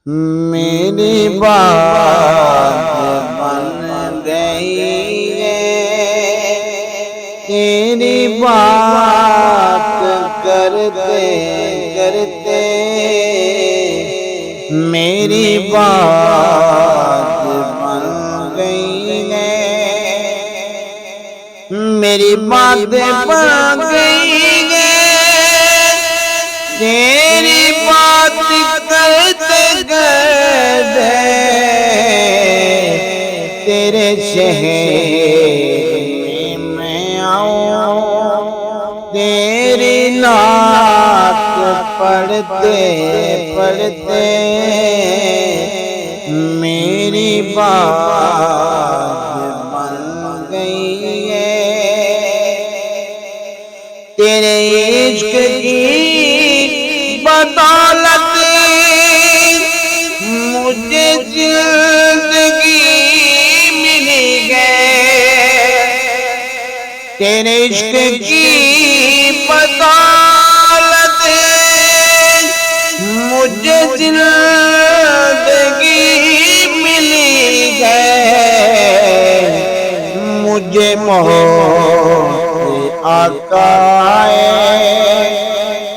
میری بات بن گئی ہے، تیری بات کرتے کرتے میری بات بن گئی ہے، میری بات بن گئی ہے، تیری بات کرتے کرتے تیرے شہر میں آؤں، تیری نعت پڑھتے پڑھتے میری بات بن گئی ہے، تیرے عشق کی بدولت مجھے زندگی ملی ہے، تیرے عشق کی بدولت مجھے زندگی ملی ہے، مجھے محبت آقا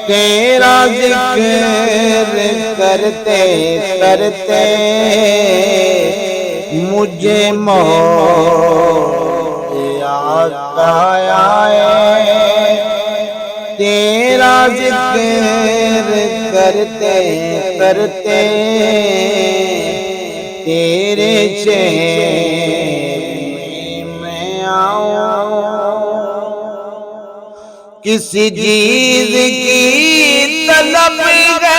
تیرا ذکر کرتے کرتے مجھے محبت آقا تیرا ذکر کرتے کرتے تیرے شہر میں آؤں، کسی چیز کی طلب ہے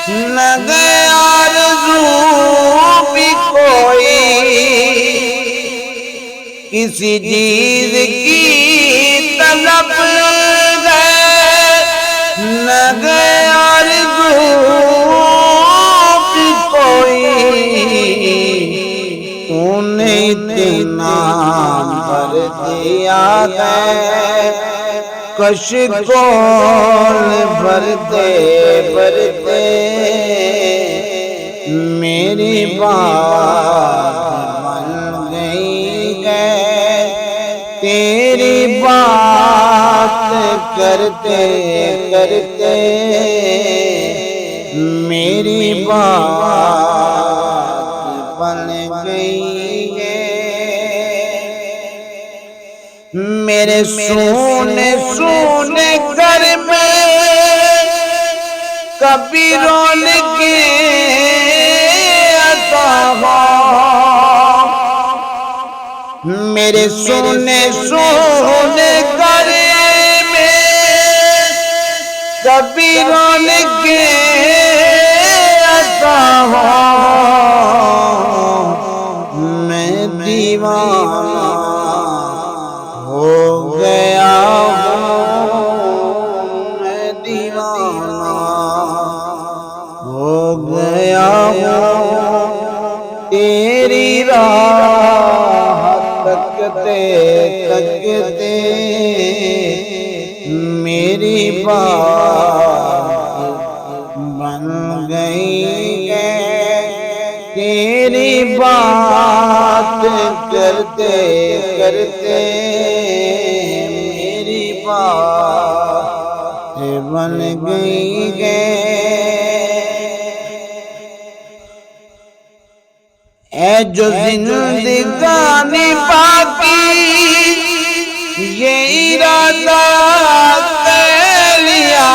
نہ آرزو بھی کوئی، کسی چیز کی طلب ہے نہ آرزو بھی کوئی، تو نے اتنا بھر دیا ہے کشکول بھرتے بھرتے میری بات بن گئی ہے، تیری بات کرتے کرتے میری بات بن گئی ہے، میرے سونے سونے گھر میں کبھی رونق عطا ہو، میرے سونے سونے گھر میں کبھی رونق عطا ہو، میں دیوانہ ہو گیا ہوں، میں دیوانہ ہو گیا ہوں، تیری راہ تکتے تکتے میری بات بن گئی ہے، تیری بات کرتے کرتے میری بات بن گئی ہے، اے جو زندگانی باقی یہ ارادہ کر لیا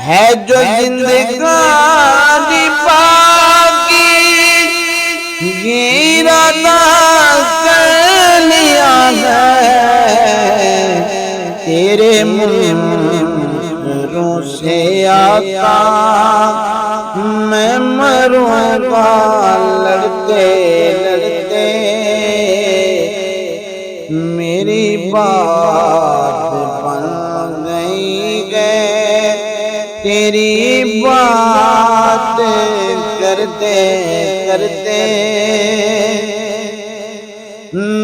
ہے جو زندگانی باقی یہ ارادہ کر لیا ہے، تیرے منظروں سے آقا میں مروں گا لڑتے لڑتے، میری بات بن گئی ہے، تیری بات کرتے کرتے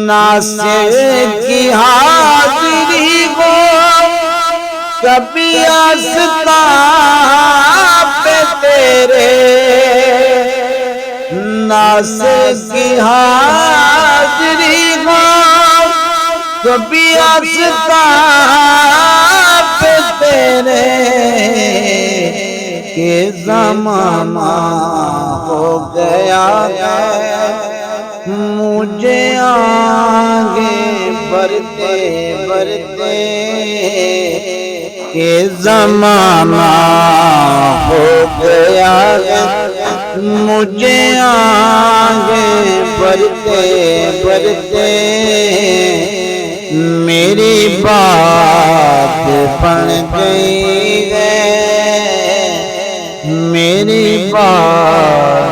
ناصر کی حاضری ہو کبھی آستان ناس کی حاضری ہو کبھی آفتاب تیرے کہ زمانہ ہو گیا ہے مجھے آگے بڑھتے بڑھتے کہ زمانہ ہو گیا ہے مجھے آگے بڑھتے بڑھتے میری بات بن گئی ہے میری بات